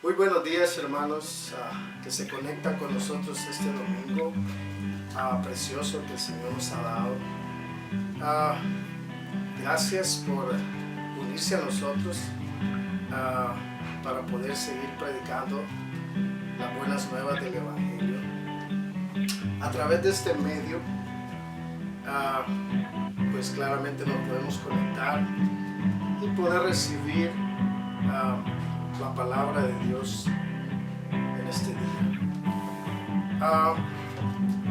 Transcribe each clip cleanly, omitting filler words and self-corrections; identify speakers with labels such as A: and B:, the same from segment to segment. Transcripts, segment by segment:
A: Muy buenos días, hermanos, que se conectan con nosotros este domingo precioso que el Señor nos ha dado. Ah, Gracias por unirse a nosotros para poder seguir predicando las buenas nuevas del Evangelio. A través de este medio, pues claramente nos podemos conectar y poder recibir la palabra de Dios en este día.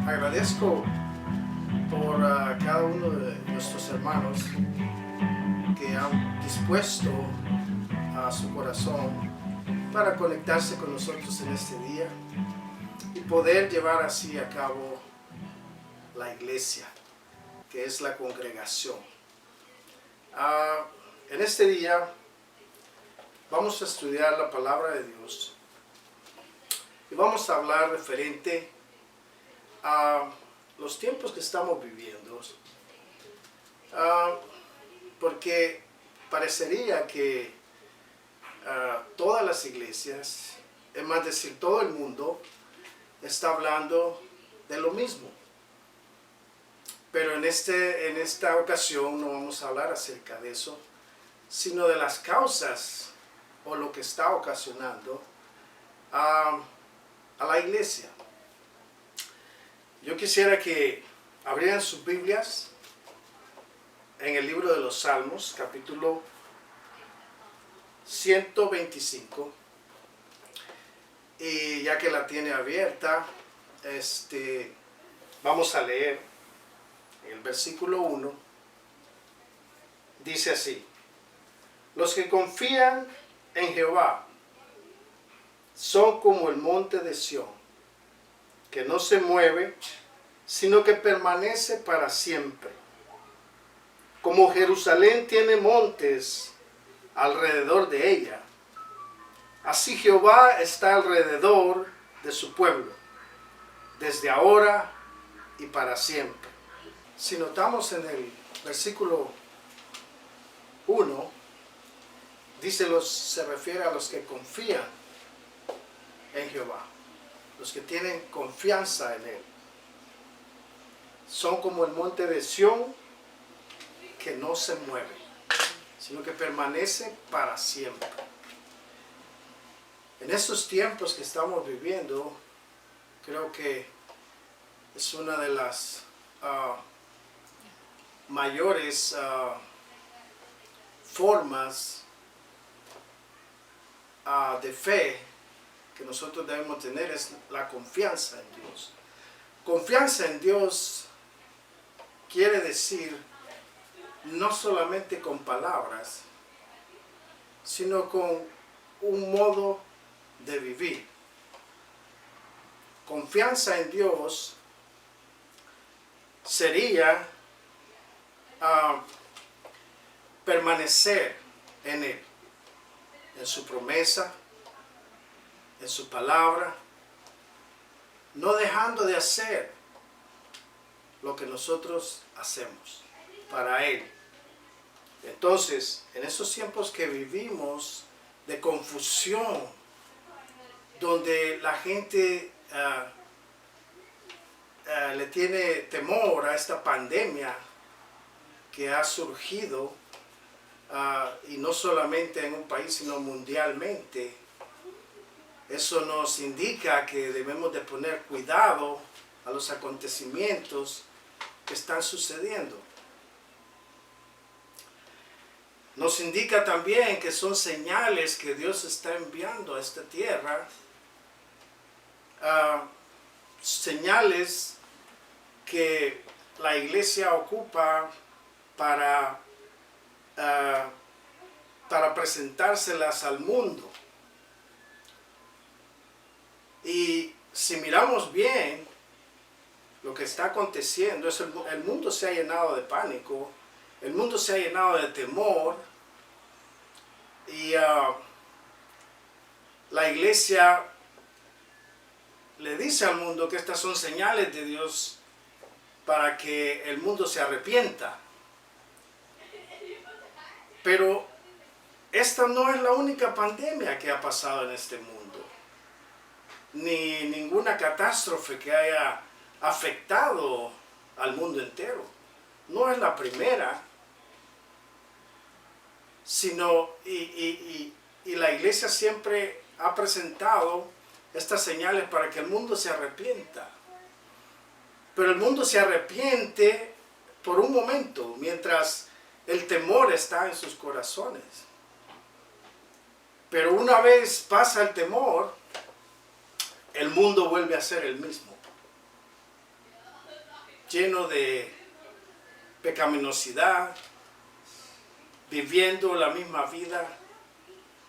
A: Agradezco por cada uno de nuestros hermanos que han dispuesto a su corazón para conectarse con nosotros en este día y poder llevar así a cabo la iglesia, que es la congregación. En este día vamos a estudiar la palabra de Dios y vamos a hablar referente a los tiempos que estamos viviendo, porque parecería que todas las iglesias, es más decir, todo el mundo está hablando de lo mismo. Pero en esta ocasión no vamos a hablar acerca de eso, sino de las causas o lo que está ocasionando a la iglesia. Yo quisiera que abrieran sus Biblias en el libro de los Salmos, capítulo 125. Y ya que la tiene abierta, vamos a leer en el versículo 1. Dice así: los que confían en Jehová son como el monte de Sión, que no se mueve, sino que permanece para siempre. Como Jerusalén tiene montes alrededor de ella, así Jehová está alrededor de su pueblo, desde ahora y para siempre. Si notamos en el versículo 1, se refiere a los que confían en Jehová, los que tienen confianza en Él. Son como el monte de Sión, que no se mueve, sino que permanece para siempre. En estos tiempos que estamos viviendo, creo que es una de las mayores formas de fe que nosotros debemos tener, es la confianza en Dios. Confianza en Dios quiere decir no solamente con palabras, sino con un modo de vivir. Confianza en Dios sería permanecer en Él, en su promesa, en su palabra, no dejando de hacer lo que nosotros hacemos para Él. Entonces, en estos tiempos que vivimos de confusión, donde la gente le tiene temor a esta pandemia que ha surgido, y no solamente en un país, sino mundialmente, eso nos indica que debemos de poner cuidado a los acontecimientos que están sucediendo. Nos indica también que son señales que Dios está enviando a esta tierra, señales que la iglesia ocupa para presentárselas al mundo. Y si miramos bien lo que está aconteciendo, el mundo se ha llenado de pánico, el mundo se ha llenado de temor, y la iglesia le dice al mundo que estas son señales de Dios para que el mundo se arrepienta. Pero esta no es la única pandemia que ha pasado en este mundo, ni ninguna catástrofe que haya afectado al mundo entero. No es la primera, sino y la iglesia siempre ha presentado estas señales para que el mundo se arrepienta. Pero el mundo se arrepiente por un momento, mientras el temor está en sus corazones. Pero una vez pasa el temor, el mundo vuelve a ser el mismo, lleno de pecaminosidad, viviendo la misma vida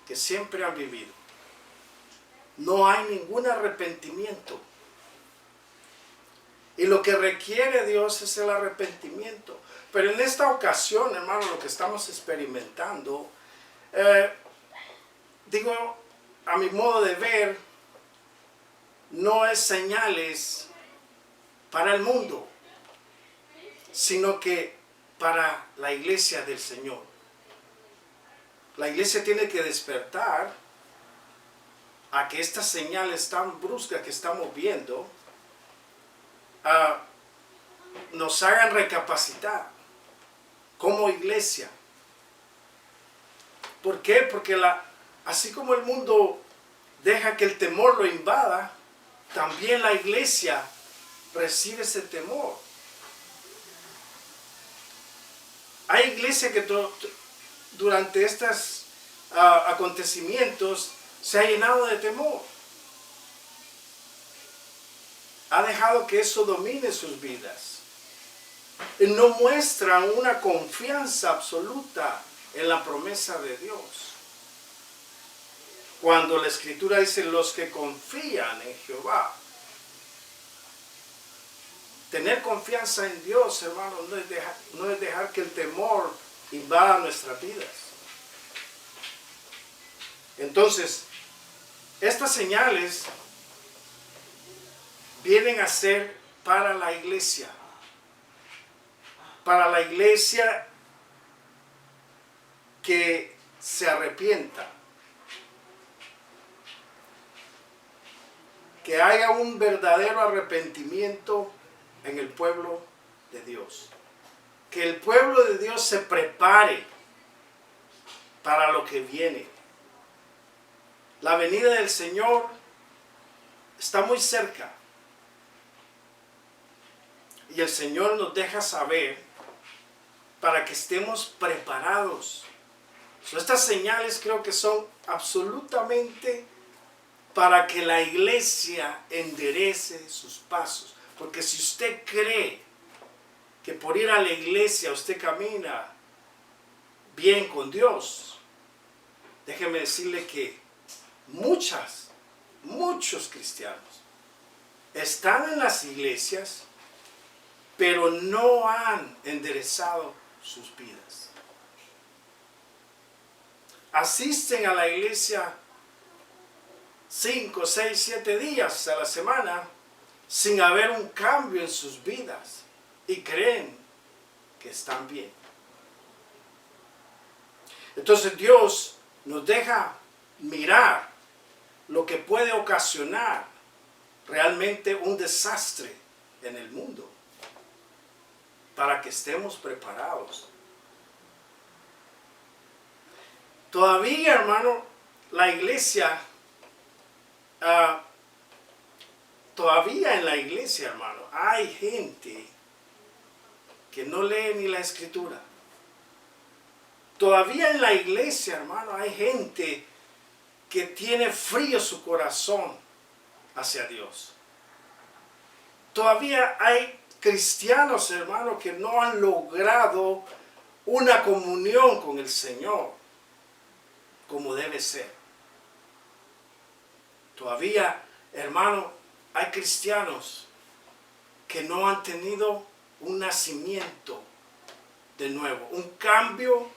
A: que siempre han vivido. No hay ningún arrepentimiento. Y lo que requiere Dios es el arrepentimiento. Pero en esta ocasión, hermano, lo que estamos experimentando, digo, a mi modo de ver, no es señales para el mundo, sino que para la iglesia del Señor. La iglesia tiene que despertar a que estas señales tan bruscas que estamos viendo nos hagan recapacitar como iglesia. ¿Por qué? Porque así como el mundo deja que el temor lo invada, también la iglesia recibe ese temor. Hay iglesias que durante estos acontecimientos se ha llenado de temor. Ha dejado que eso domine sus vidas. Y no muestran una confianza absoluta en la promesa de Dios. Cuando la Escritura dice los que confían en Jehová. Tener confianza en Dios, hermano, no es dejar que el temor invada nuestras vidas. Entonces, estas señales vienen a ser para la iglesia. Para la iglesia que se arrepienta. Que haya un verdadero arrepentimiento en el pueblo de Dios. Que el pueblo de Dios se prepare para lo que viene. La venida del Señor está muy cerca. Y el Señor nos deja saber para que estemos preparados. Estas señales creo que son absolutamente para que la iglesia enderece sus pasos. Porque si usted cree que por ir a la iglesia usted camina bien con Dios, déjeme decirle que muchos cristianos están en las iglesias, pero no han enderezado sus vidas. Asisten a la iglesia 5, 6, 7 días a la semana sin haber un cambio en sus vidas y creen que están bien. Entonces Dios nos deja mirar lo que puede ocasionar realmente un desastre en el mundo para que estemos preparados. Todavía, hermano, la iglesia, todavía en la iglesia, hermano, hay gente que no lee ni la Escritura. Todavía en la iglesia, hermano, hay gente que tiene frío su corazón hacia Dios. Todavía hay cristianos, hermano, que no han logrado una comunión con el Señor como debe ser. Todavía, hermano, hay cristianos que no han tenido un nacimiento de nuevo, un cambio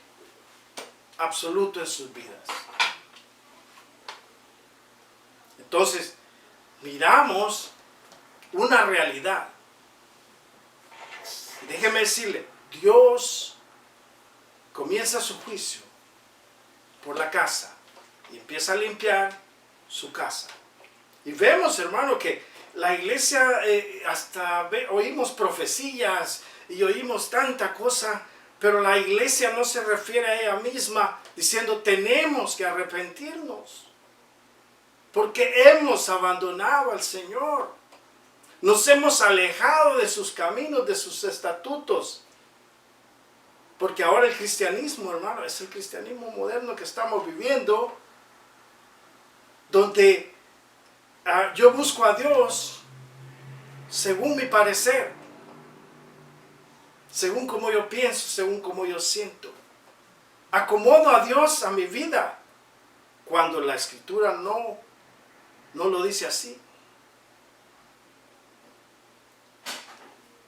A: absoluto en sus vidas. Entonces, miramos una realidad. Déjeme decirle, Dios comienza su juicio por la casa y empieza a limpiar su casa. Y vemos, hermano, que la iglesia oímos profecías y oímos tanta cosa, pero la iglesia no se refiere a ella misma diciendo tenemos que arrepentirnos porque hemos abandonado al Señor. Nos hemos alejado de sus caminos, de sus estatutos. Porque ahora el cristianismo, hermano, es el cristianismo moderno que estamos viviendo, donde yo busco a Dios según mi parecer, según como yo pienso, según como yo siento. Acomodo a Dios a mi vida, cuando la Escritura no lo dice así.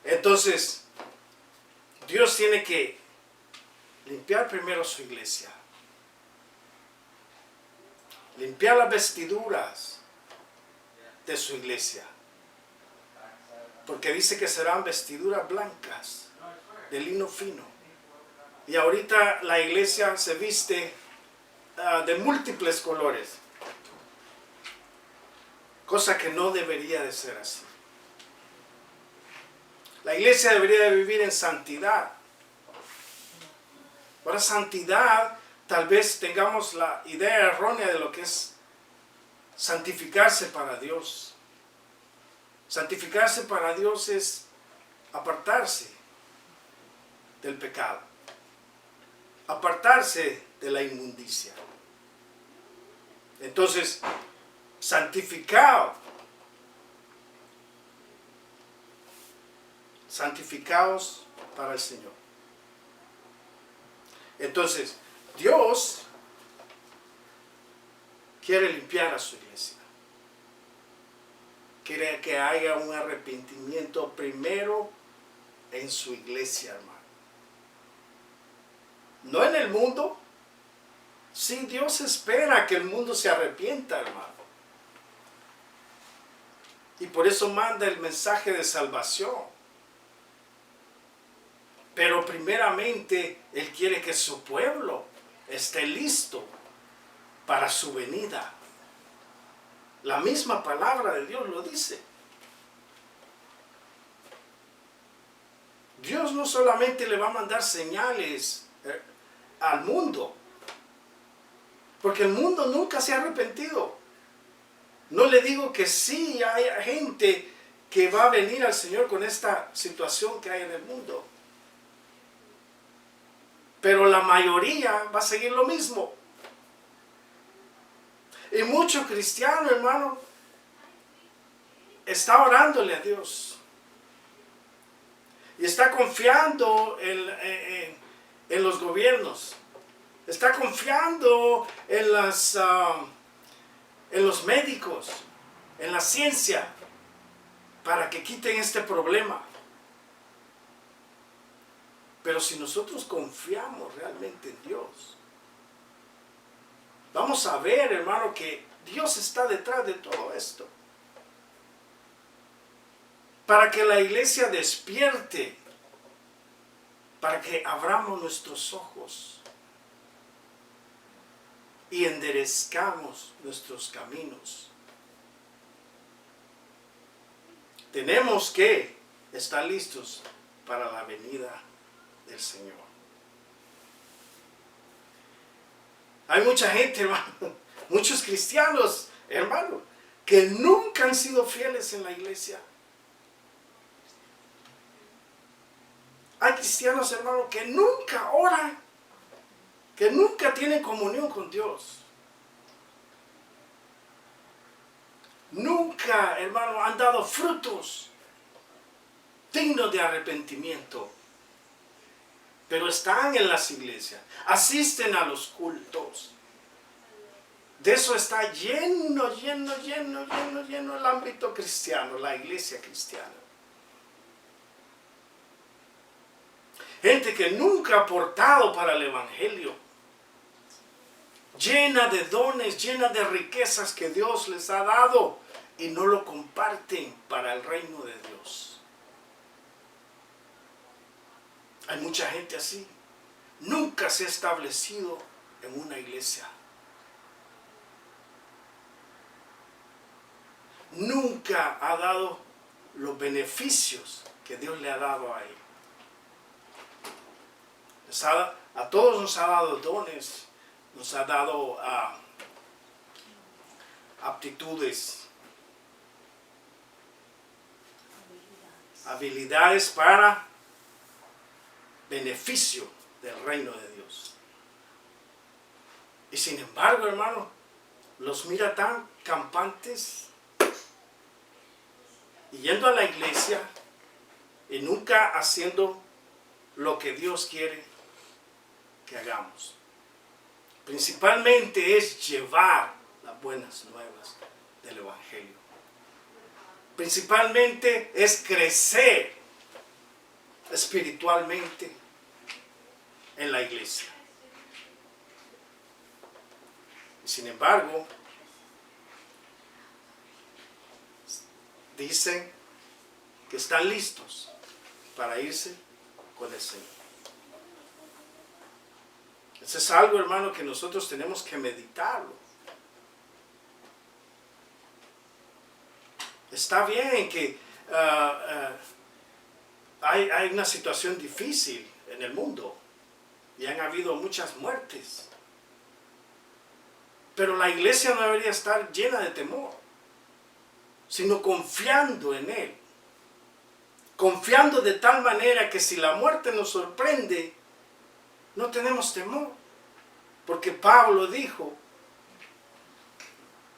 A: Entonces, Dios tiene que limpiar primero su iglesia. Limpiar las vestiduras de su iglesia. Porque dice que serán vestiduras blancas, de lino fino. Y ahorita la iglesia se viste de múltiples colores. Cosa que no debería de ser así. La iglesia debería de vivir en santidad. Para santidad, tal vez tengamos la idea errónea de lo que es santificarse para Dios. Santificarse para Dios es apartarse del pecado, apartarse de la inmundicia. Entonces, santificaos para el Señor. Entonces, Dios quiere limpiar a su iglesia. Quiere que haya un arrepentimiento primero en su iglesia, hermano. No en el mundo. Sí, Dios espera que el mundo se arrepienta, hermano. Y por eso manda el mensaje de salvación. Pero primeramente Él quiere que su pueblo esté listo para su venida. La misma palabra de Dios lo dice. Dios no solamente le va a mandar señales al mundo, porque el mundo nunca se ha arrepentido. No le digo que sí hay gente que va a venir al Señor con esta situación que hay en el mundo. Pero la mayoría va a seguir lo mismo. Y mucho cristiano, hermano, está orándole a Dios. Y está confiando en los gobiernos. Está confiando en los médicos, en la ciencia, para que quiten este problema. Pero si nosotros confiamos realmente en Dios, vamos a ver, hermano, que Dios está detrás de todo esto. Para que la iglesia despierte, para que abramos nuestros ojos y enderezcamos nuestros caminos. Tenemos que estar listos para la venida del Señor. Hay mucha gente, hermano, muchos cristianos, hermano, que nunca han sido fieles en la iglesia. Hay cristianos, hermano, que nunca oran, que nunca tienen comunión con Dios. Nunca, hermano, han dado frutos dignos de arrepentimiento. Pero están en las iglesias, asisten a los cultos. De eso está lleno el ámbito cristiano, la iglesia cristiana. Gente que nunca ha aportado para el evangelio. Llena de dones, llena de riquezas que Dios les ha dado y no lo comparten para el reino de Dios. Hay mucha gente así. Nunca se ha establecido en una iglesia. Nunca ha dado los beneficios que Dios le ha dado a él. A todos nos ha dado dones, nos ha dado aptitudes, habilidades para beneficio del reino de Dios. Y sin embargo, hermano, los mira tan campantes y yendo a la iglesia y nunca haciendo lo que Dios quiere que hagamos. Principalmente es llevar las buenas nuevas del Evangelio. Principalmente es crecer espiritualmente en la iglesia. Y sin embargo, dicen que están listos para irse con el Señor. Eso es algo, hermano, que nosotros tenemos que meditarlo. Está bien que hay una situación difícil en el mundo y han habido muchas muertes. Pero la iglesia no debería estar llena de temor, sino confiando en Él. Confiando de tal manera que si la muerte nos sorprende, no tenemos temor. Porque Pablo dijo,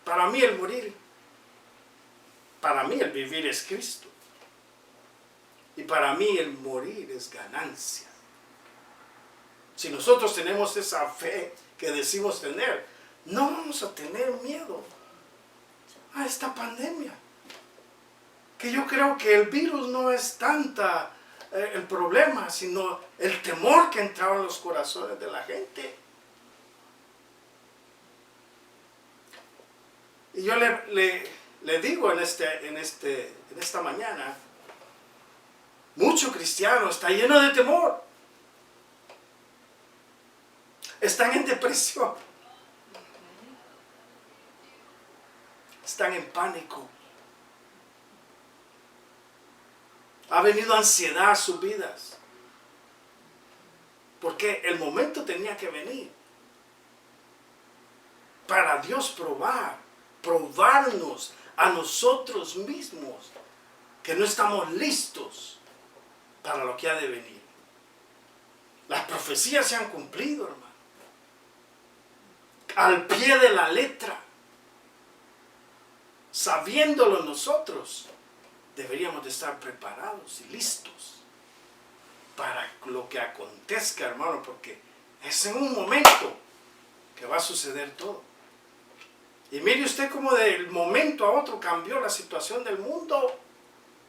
A: para mí el morir, para mí el vivir es Cristo. Y para mí el morir es ganancia. Si nosotros tenemos esa fe que decimos tener, no vamos a tener miedo a esta pandemia. Que yo creo que el virus no es tanta el problema, sino el temor que entraba en los corazones de la gente. Y yo le digo en esta mañana, mucho cristiano está lleno de temor. Están en depresión. Están en pánico. Ha venido ansiedad a sus vidas. Porque el momento tenía que venir. Para Dios probarnos a nosotros mismos que no estamos listos para lo que ha de venir. Las profecías se han cumplido, hermano. Al pie de la letra. Sabiéndolo nosotros, deberíamos de estar preparados y listos para lo que acontezca, hermano, porque es en un momento que va a suceder todo. Y mire usted cómo del momento a otro cambió la situación del mundo.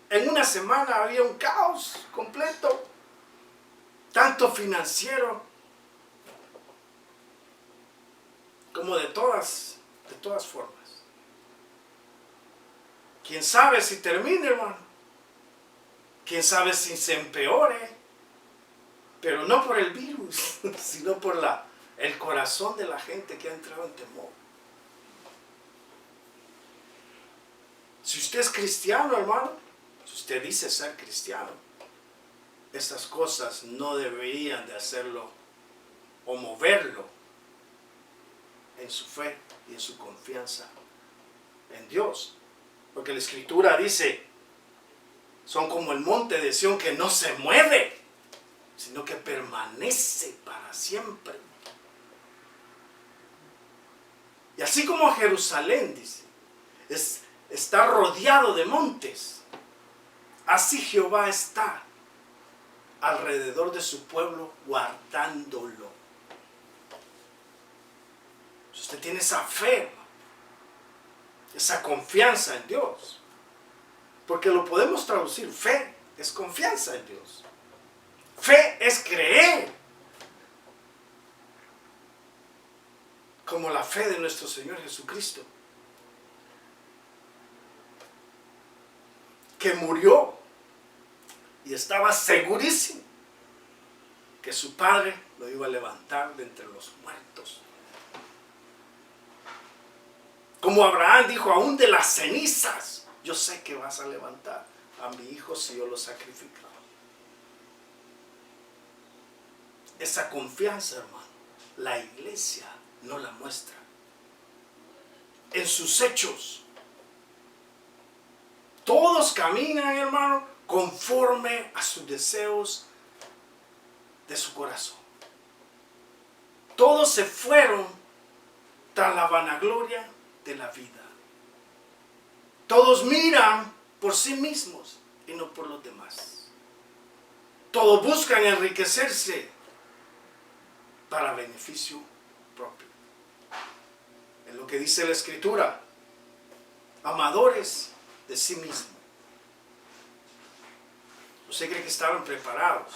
A: En una semana había un caos completo, tanto financiero como de todas formas. ¿Quién sabe si termine, hermano? ¿Quién sabe si se empeore? Pero no por el virus, sino por el corazón de la gente que ha entrado en temor. Si usted es cristiano, hermano, si usted dice ser cristiano, estas cosas no deberían de hacerlo o moverlo en su fe y en su confianza en Dios. Porque la Escritura dice, son como el monte de Sión que no se mueve, sino que permanece para siempre. Y así como Jerusalén, dice, está rodeado de montes, así Jehová está alrededor de su pueblo guardándolo. Si usted tiene esa fe, esa confianza en Dios, porque lo podemos traducir, fe es confianza en Dios. Fe es creer, como la fe de nuestro Señor Jesucristo, que murió y estaba segurísimo que su Padre lo iba a levantar de entre los muertos. Como Abraham dijo, aún de las cenizas, yo sé que vas a levantar a mi hijo si yo lo sacrifico. Esa confianza, hermano, la iglesia no la muestra. En sus hechos, todos caminan, hermano, conforme a sus deseos de su corazón. Todos se fueron tras la vanagloria de la vida. Todos miran por sí mismos y no por los demás. Todos buscan enriquecerse para beneficio propio. Es lo que dice la Escritura. Amadores de sí mismos. ¿Usted cree que estaban preparados?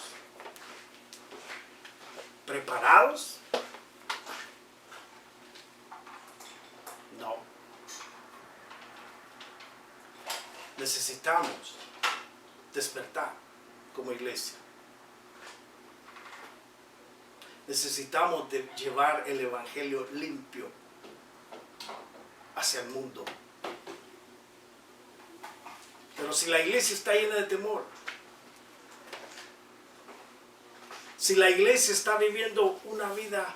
A: ¿Preparados? No. Necesitamos despertar como iglesia. Necesitamos llevar el evangelio limpio hacia el mundo. Pero si la iglesia está llena de temor, si la iglesia está viviendo una vida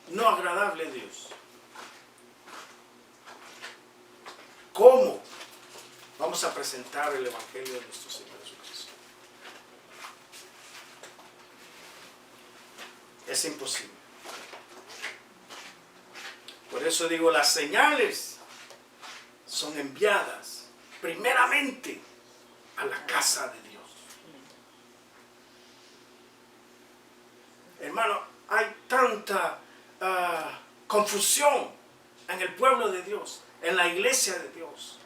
A: no agradable a Dios, ¿cómo vamos a presentar el evangelio de nuestro Señor Jesucristo? Es imposible. Por eso digo, las señales son enviadas primeramente a la casa de Dios. Hermano, hay tanta confusión en el pueblo de Dios, en la iglesia de Dios.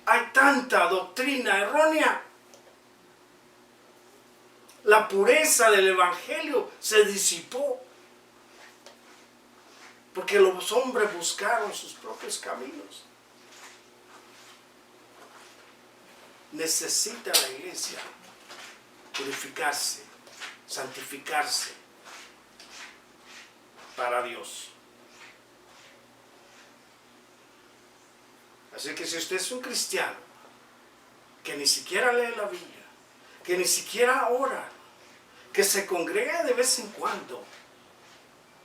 A: Hay tanta doctrina errónea. La pureza del evangelio se disipó porque los hombres buscaron sus propios caminos. Necesita la iglesia purificarse, santificarse para Dios. Así que si usted es un cristiano que ni siquiera lee la Biblia, que ni siquiera ora, que se congrega de vez en cuando,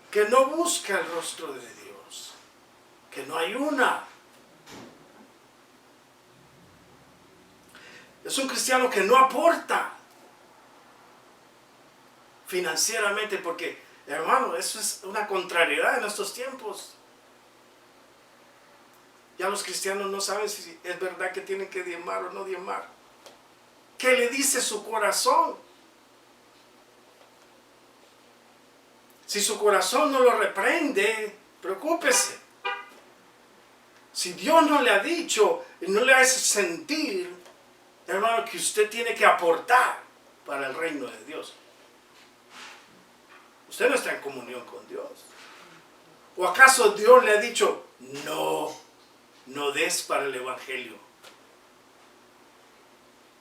A: que no busca el rostro de Dios, que no ayuna, es un cristiano que no aporta financieramente, porque, hermano, eso es una contrariedad en estos tiempos. Ya los cristianos no saben si es verdad que tienen que diezmar o no diezmar. ¿Qué le dice su corazón? Si su corazón no lo reprende, preocúpese. Si Dios no le ha dicho y no le hace sentir, hermano, que usted tiene que aportar para el reino de Dios, usted no está en comunión con Dios. ¿O acaso Dios le ha dicho, no des para el evangelio?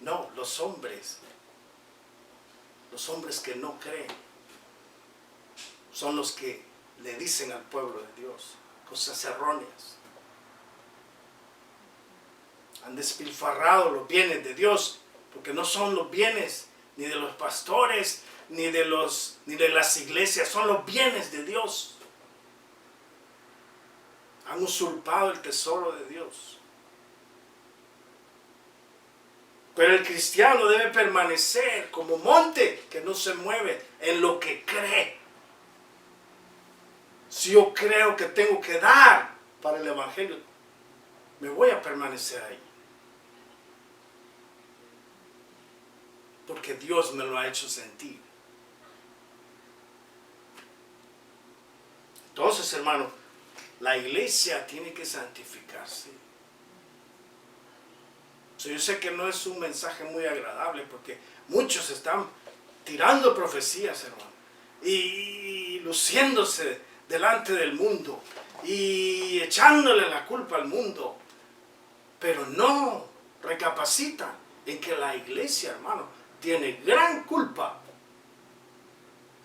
A: No, los hombres que no creen, son los que le dicen al pueblo de Dios cosas erróneas. Han despilfarrado los bienes de Dios, porque no son los bienes ni de los pastores, ni de las iglesias, son los bienes de Dios. Han usurpado el tesoro de Dios. Pero el cristiano debe permanecer como monte que no se mueve en lo que cree. Si yo creo que tengo que dar para el evangelio, me voy a permanecer ahí. Porque Dios me lo ha hecho sentir. Entonces, hermano, la iglesia tiene que santificarse. Yo sé que no es un mensaje muy agradable, porque muchos están tirando profecías, hermano, y luciéndose delante del mundo y echándole la culpa al mundo, pero no recapacitan en que la iglesia, hermano, tiene gran culpa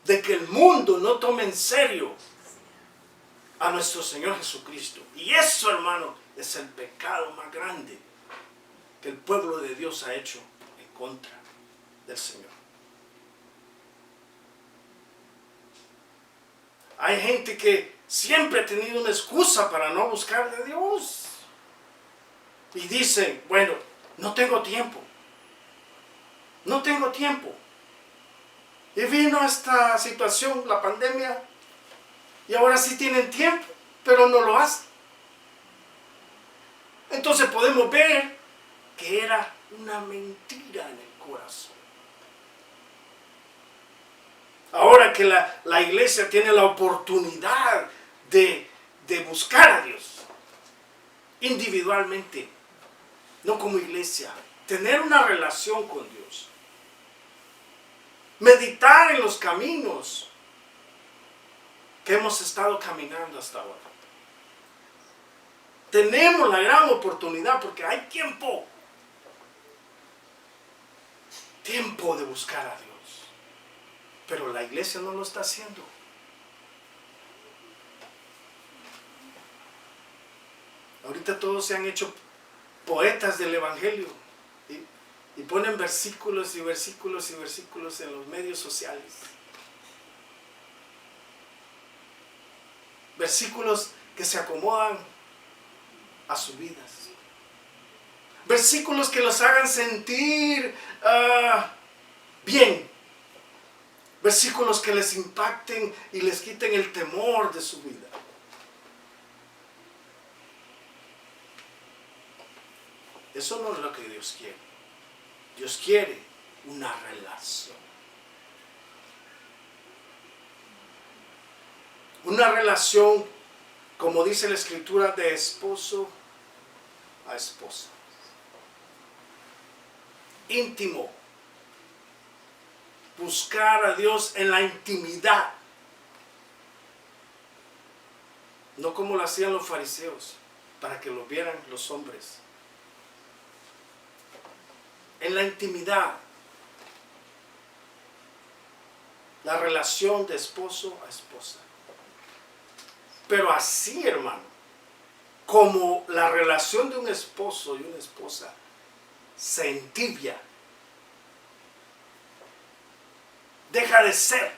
A: de que el mundo no tome en serio a nuestro Señor Jesucristo. Y eso, hermano, es el pecado más grande que el pueblo de Dios ha hecho en contra del Señor. Hay gente que siempre ha tenido una excusa para no buscar de Dios. Y dicen, bueno, no tengo tiempo. No tengo tiempo. Y vino esta situación, la pandemia, y ahora sí tienen tiempo, pero no lo hacen. Entonces podemos ver que era una mentira en el corazón. Ahora que la iglesia tiene la oportunidad de buscar a Dios individualmente, no como iglesia, tener una relación con Dios, meditar en los caminos que hemos estado caminando hasta ahora. Tenemos la gran oportunidad porque hay tiempo de buscar a Dios. Pero la iglesia no lo está haciendo. Ahorita todos se han hecho poetas del evangelio y ponen versículos y versículos y versículos en los medios sociales. Versículos que se acomodan a sus vidas. Versículos que los hagan sentir bien. Versículos que les impacten y les quiten el temor de su vida. Eso no es lo que Dios quiere. Dios quiere una relación. Una relación, como dice la Escritura, de esposo a esposa. Íntimo. Buscar a Dios en la intimidad. No como lo hacían los fariseos, para que lo vieran los hombres. En la intimidad. La relación de esposo a esposa. Pero así, hermano, como la relación de un esposo y una esposa se entibia, deja de ser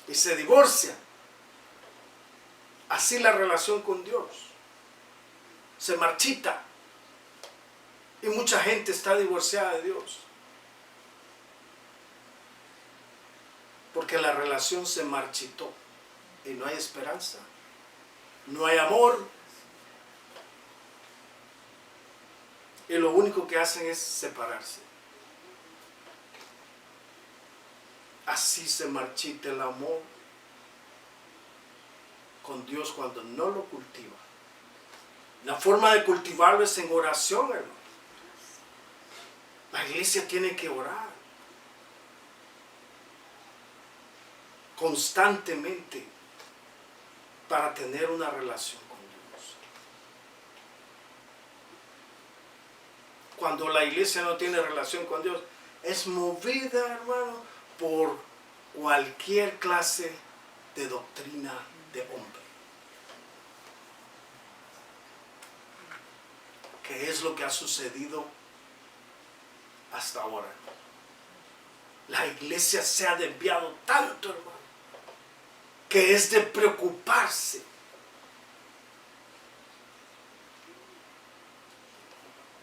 A: y se divorcia, así la relación con Dios se marchita y mucha gente está divorciada de Dios porque la relación se marchitó y no hay esperanza, no hay amor, y lo único que hacen es separarse. Así se marchita el amor con Dios cuando no lo cultiva. La forma de cultivarlo es en oración, hermano. La iglesia tiene que orar constantemente para tener una relación con Dios. Cuando la iglesia no tiene relación con Dios, es movida, hermano, por cualquier clase de doctrina de hombre. ¿Qué es lo que ha sucedido hasta ahora? La iglesia se ha desviado tanto, hermano, que es de preocuparse.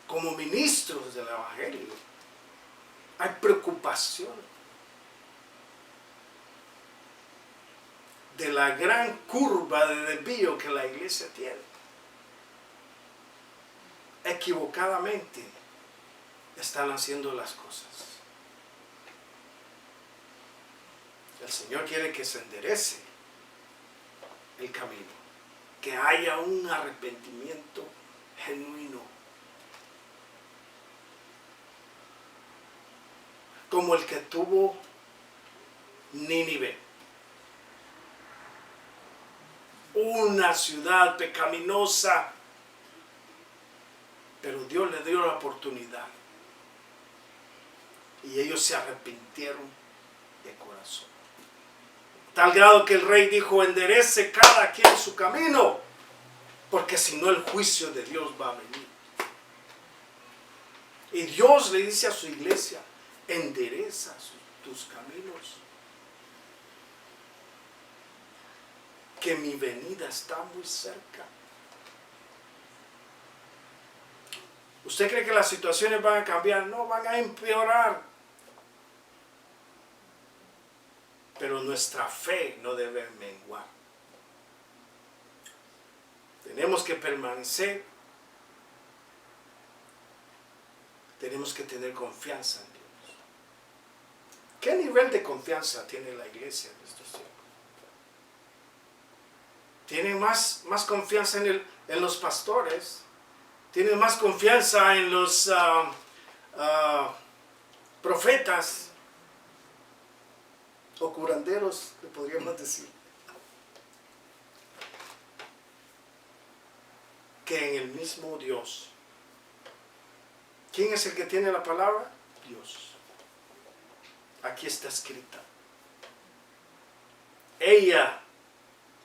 A: Como ministros del evangelio, hay preocupación de la gran curva de desvío que la iglesia tiene. Equivocadamente están haciendo las cosas. El Señor quiere que se enderece el camino, que haya un arrepentimiento genuino, como el que tuvo Nínive, una ciudad pecaminosa, pero Dios le dio la oportunidad Y ellos se arrepintieron de corazón. Tal grado que el rey dijo, enderece cada quien su camino, porque si no el juicio de Dios va a venir. Y Dios le dice a su iglesia, endereza tus caminos, que mi venida está muy cerca. ¿Usted cree que las situaciones van a cambiar? No, van a empeorar. Pero nuestra fe no debe menguar. Tenemos que permanecer. Tenemos que tener confianza en Dios. ¿Qué nivel de confianza tiene la iglesia en estos tiempos? ¿Tiene más confianza en los pastores? ¿Tiene más confianza en los profetas o curanderos, le podríamos decir, que en el mismo Dios? ¿Quién es el que tiene la palabra? Dios. Aquí está escrita. Ella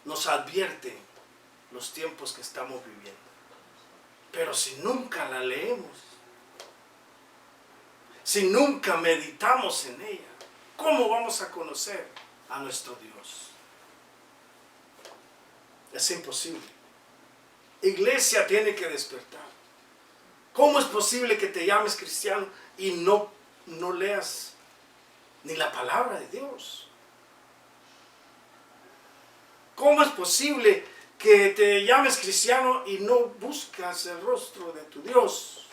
A: nos advierte los tiempos que estamos viviendo. Pero si nunca la leemos, si nunca meditamos en ella, ¿cómo vamos a conocer a nuestro Dios? Es imposible. Iglesia tiene que despertar. ¿Cómo es posible que te llames cristiano y no leas ni la palabra de Dios? ¿Cómo es posible que te llames cristiano y no buscas el rostro de tu Dios?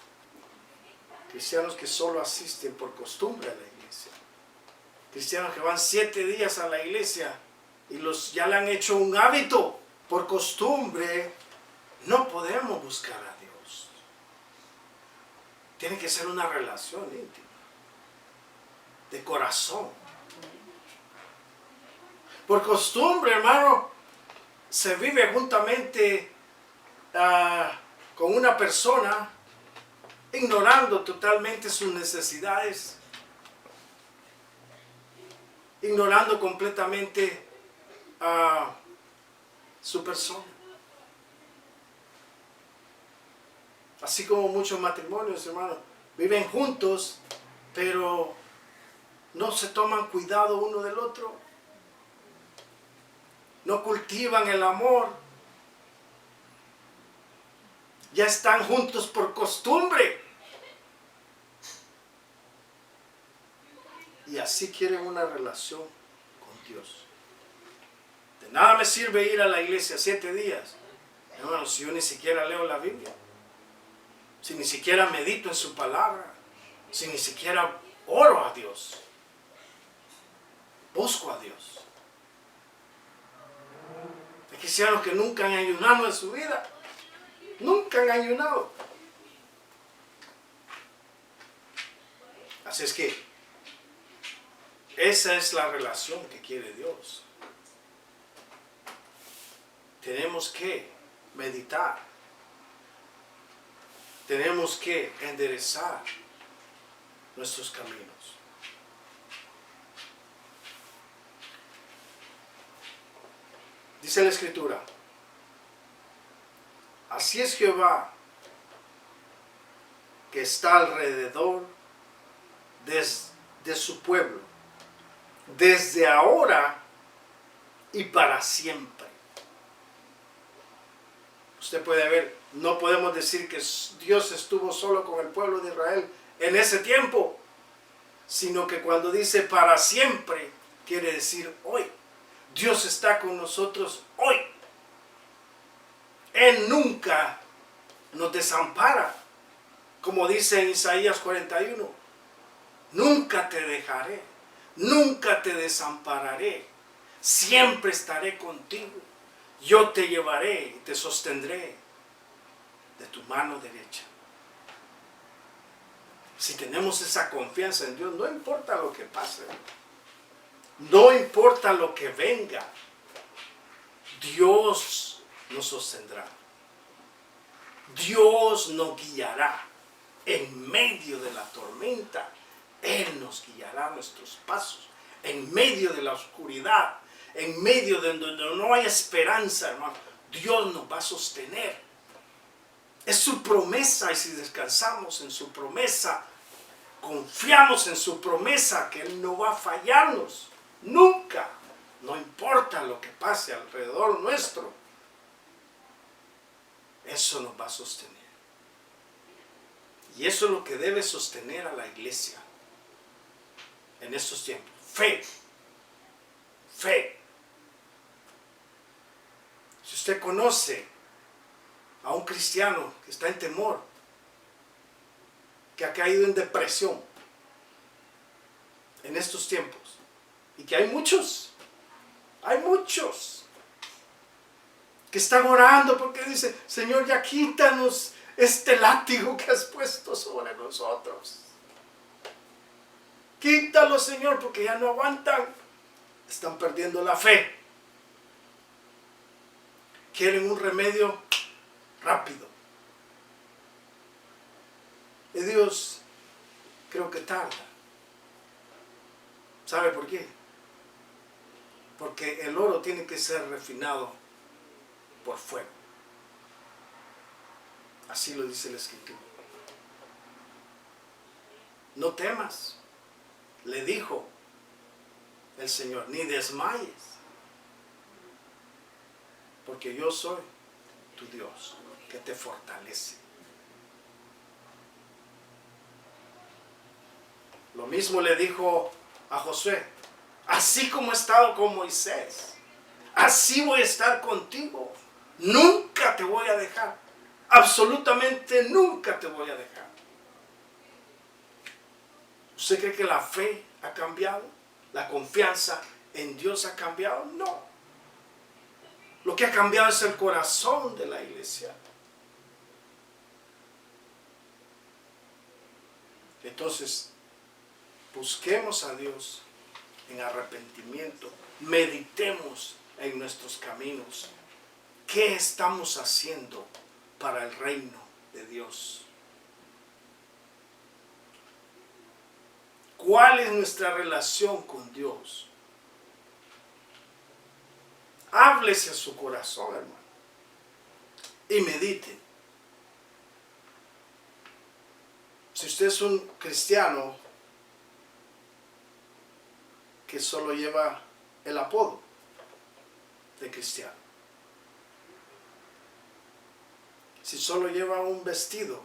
A: Cristianos que solo asisten por costumbre a la iglesia. Cristianos que van 7 días a la iglesia y ya le han hecho un hábito por costumbre. No podemos buscar a Dios. Tiene que ser una relación íntima, de corazón. Por costumbre, hermano, se vive juntamente con una persona, ignorando totalmente sus necesidades, ignorando completamente su persona. Así como muchos matrimonios, hermano, viven juntos, pero no se toman cuidado uno del otro. No cultivan el amor. Ya están juntos por costumbre. Y así quieren una relación con Dios. De nada me sirve ir a la iglesia 7 días, hermano, si yo ni siquiera leo la Biblia. Si ni siquiera medito en su palabra, si ni siquiera oro a Dios, busco a Dios. Hay cristianos que nunca han ayunado en su vida, nunca han ayunado. Así es que esa es la relación que quiere Dios. Tenemos que meditar. Tenemos que enderezar nuestros caminos. Dice la Escritura, así es Jehová, que está alrededor de su pueblo, desde ahora y para siempre. Usted puede ver, no podemos decir que Dios estuvo solo con el pueblo de Israel en ese tiempo, sino que cuando dice para siempre, quiere decir hoy. Dios está con nosotros hoy. Él nunca nos desampara, como dice en Isaías 41. Nunca te dejaré, nunca te desampararé, siempre estaré contigo. Yo te llevaré y te sostendré de tu mano derecha. Si tenemos esa confianza en Dios, no importa lo que pase, no importa lo que venga, Dios nos sostendrá. Dios nos guiará en medio de la tormenta. Él nos guiará nuestros pasos en medio de la oscuridad, en medio de donde no hay esperanza, hermano. Dios nos va a sostener. Es su promesa, y si descansamos en su promesa, confiamos en su promesa, que Él no va a fallarnos nunca, no importa lo que pase alrededor nuestro, eso nos va a sostener. Y eso es lo que debe sostener a la iglesia en estos tiempos. Fe. Fe. Si usted conoce a un cristiano que está en temor, que ha caído en depresión en estos tiempos, y que hay muchos que están orando porque dicen: Señor, ya quítanos este látigo que has puesto sobre nosotros. Quítalo, Señor, porque ya no aguantan. Están perdiendo la fe. Quieren un remedio rápido. Y Dios creo que tarda. ¿Sabe por qué? Porque el oro tiene que ser refinado por fuego. Así lo dice la Escritura. No temas, le dijo el Señor, ni desmayes, porque yo soy tu Dios, que te fortalece. Lo mismo le dijo a Josué: así como he estado con Moisés, así voy a estar contigo. Nunca te voy a dejar. Absolutamente nunca te voy a dejar. ¿Usted cree que la fe ha cambiado? ¿La confianza en Dios ha cambiado? No. Lo que ha cambiado es el corazón de la iglesia. Entonces, busquemos a Dios en arrepentimiento. Meditemos en nuestros caminos. ¿Qué estamos haciendo para el reino de Dios? ¿Cuál es nuestra relación con Dios? Háblese a su corazón, hermano, y medite. Si usted es un cristiano que solo lleva el apodo de cristiano, si solo lleva un vestido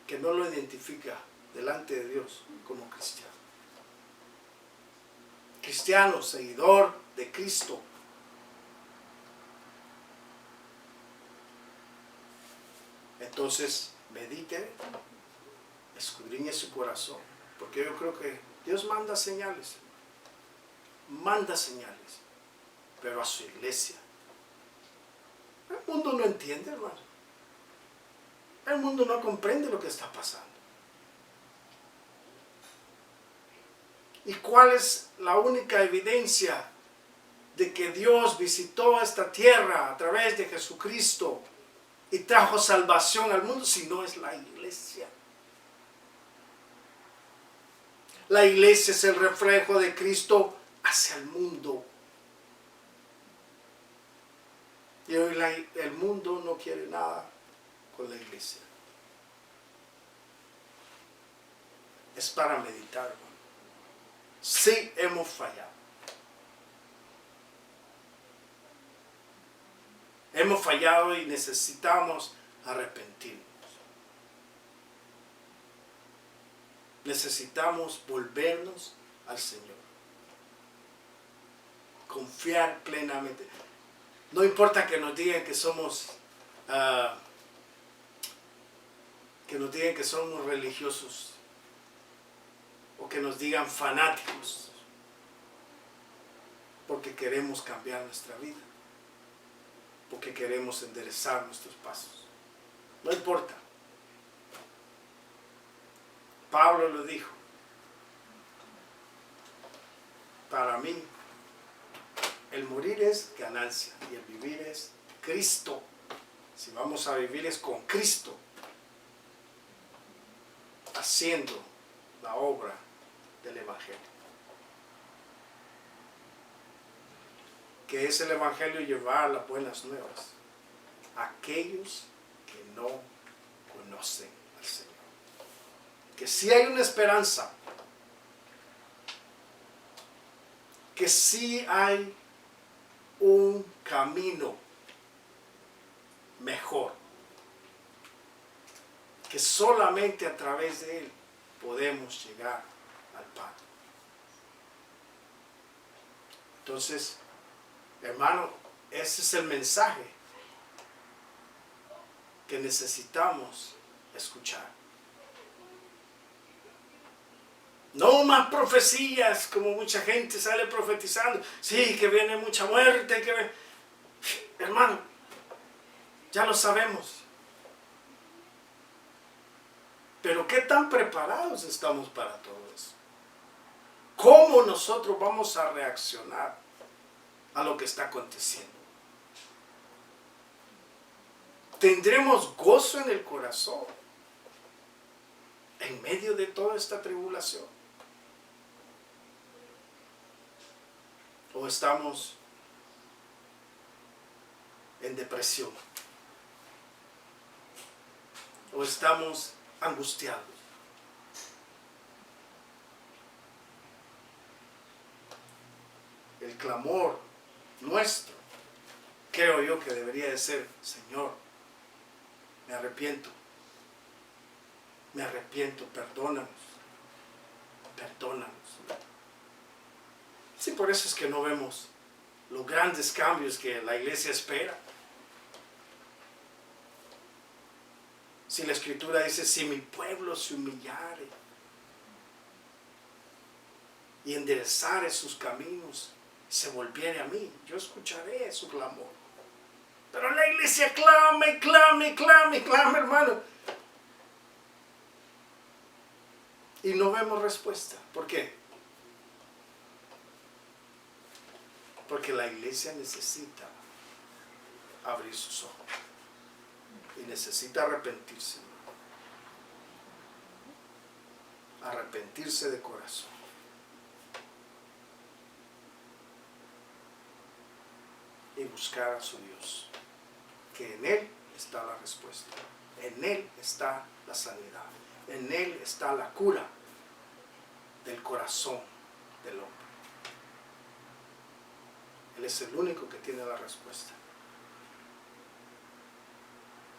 A: que no lo identifica delante de Dios como cristiano, cristiano, seguidor de Cristo, entonces medite, escudriñe su corazón, porque yo creo que Dios manda señales, pero a su iglesia. El mundo no entiende, hermano. El mundo no comprende lo que está pasando. ¿Y cuál es la única evidencia de que Dios visitó esta tierra a través de Jesucristo y trajo salvación al mundo? Si no es la iglesia. La iglesia es el reflejo de Cristo hacia el mundo. Y hoy el mundo no quiere nada con la iglesia. Es para meditar, hermano. Sí hemos fallado. Hemos fallado y necesitamos arrepentirnos. Necesitamos volvernos al Señor. Confiar plenamente. No importa que nos digan que somos religiosos, o que nos digan fanáticos, porque queremos cambiar nuestra vida, porque queremos enderezar nuestros pasos. No importa. Pablo lo dijo: para mí el morir es ganancia y el vivir es Cristo. Si vamos a vivir es con Cristo. haciendo la obra del Evangelio. Que es el Evangelio llevar las buenas nuevas a aquellos que no conocen al Señor. Que sí hay una esperanza, que sí hay un camino mejor, que solamente a través de Él podemos llegar al Padre. Entonces, hermano, ese es el mensaje que necesitamos escuchar. No más profecías, como mucha gente sale profetizando. Sí, que viene mucha muerte. Hermano, ya lo sabemos. Pero ¿qué tan preparados estamos para todo eso? ¿Cómo nosotros vamos a reaccionar a lo que está aconteciendo? ¿Tendremos gozo en el corazón en medio de toda esta tribulación? ¿O estamos en depresión? ¿O estamos angustiados? El clamor nuestro, creo yo que debería de ser: Señor, me arrepiento, perdónanos. Sí, por eso es que no vemos los grandes cambios que la iglesia espera. Si la Escritura dice: si mi pueblo se humillare y enderezare sus caminos, se volviere a mí, yo escucharé su clamor. Pero la iglesia clama, hermano. Y no vemos respuesta. ¿Por qué? Porque la iglesia necesita abrir sus ojos. Y necesita arrepentirse. Arrepentirse de corazón. Y buscar a su Dios. Que en Él está la respuesta. En Él está la sanidad. En Él está la cura del corazón del hombre. Él es el único que tiene la respuesta.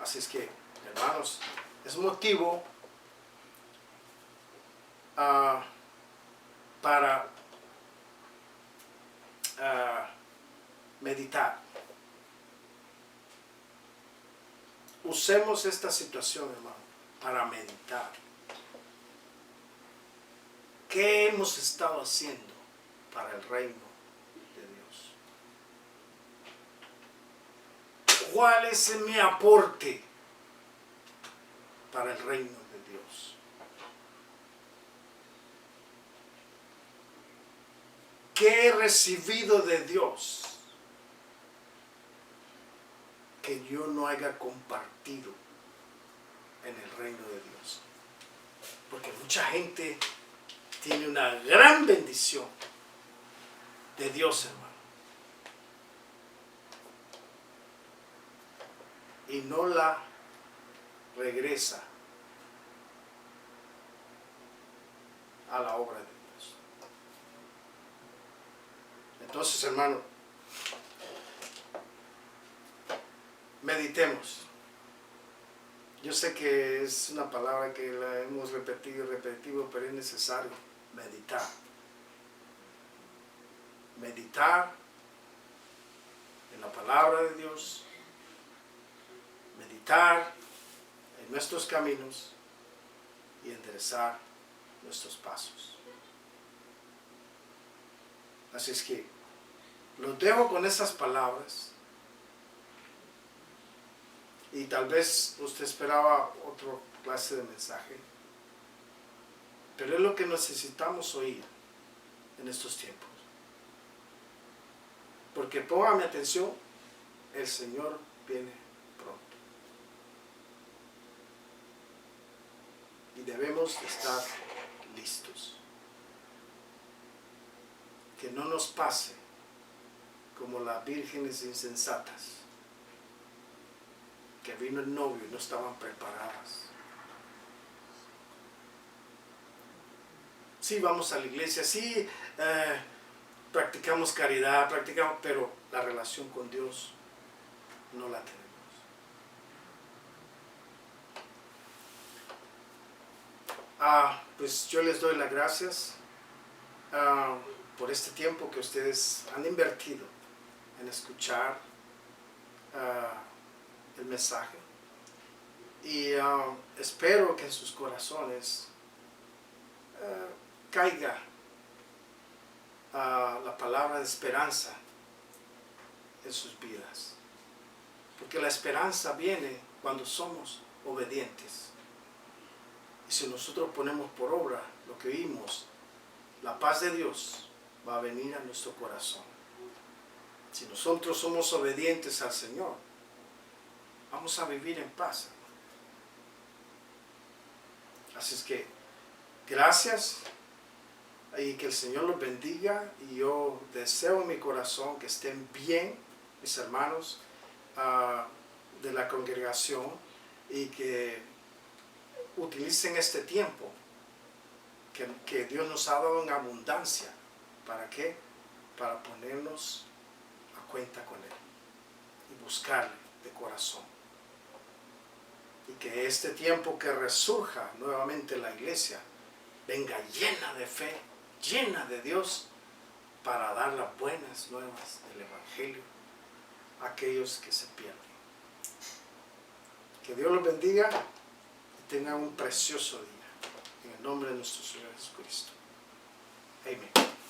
A: Así es que, hermanos, es motivo para meditar. Usemos esta situación, hermano, para meditar. ¿Qué hemos estado haciendo para el reino de Dios? ¿Cuál es mi aporte para el reino de Dios? ¿Qué he recibido de Dios que yo no haya compartido en el reino de Dios? Porque mucha gente tiene una gran bendición de Dios, hermano, y no la regresa a la obra de Dios. Entonces, hermano, meditemos. Yo sé que es una palabra que la hemos repetido y repetido, pero es necesario meditar. Meditar en la palabra de Dios. Meditar en nuestros caminos y enderezar nuestros pasos. Así es que los dejo con esas palabras. Y tal vez usted esperaba otra clase de mensaje, pero es lo que necesitamos oír en estos tiempos. Porque póngame atención, el Señor viene pronto. Y debemos de estar listos. Que no nos pase como las vírgenes insensatas, que vino el novio y no estaban preparadas. Sí, vamos a la iglesia, sí, practicamos caridad, pero la relación con Dios no la tenemos. Pues yo les doy las gracias por este tiempo que ustedes han invertido en escuchar el mensaje, y espero que en sus corazones caiga la palabra de esperanza en sus vidas, porque la esperanza viene cuando somos obedientes. Y si nosotros ponemos por obra lo que vimos, la paz de Dios va a venir a nuestro corazón. Si nosotros somos obedientes al Señor, vamos a vivir en paz. Así es que gracias, y que el Señor los bendiga, y yo deseo en mi corazón que estén bien mis hermanos de la congregación, y que utilicen este tiempo que Dios nos ha dado en abundancia. ¿Para qué? Para ponernos a cuenta con Él y buscarle de corazón. Y que este tiempo que resurja nuevamente la iglesia venga llena de fe, llena de Dios, para dar las buenas nuevas del Evangelio a aquellos que se pierden. Que Dios los bendiga y tengan un precioso día. En el nombre de nuestro Señor Jesucristo. Amén.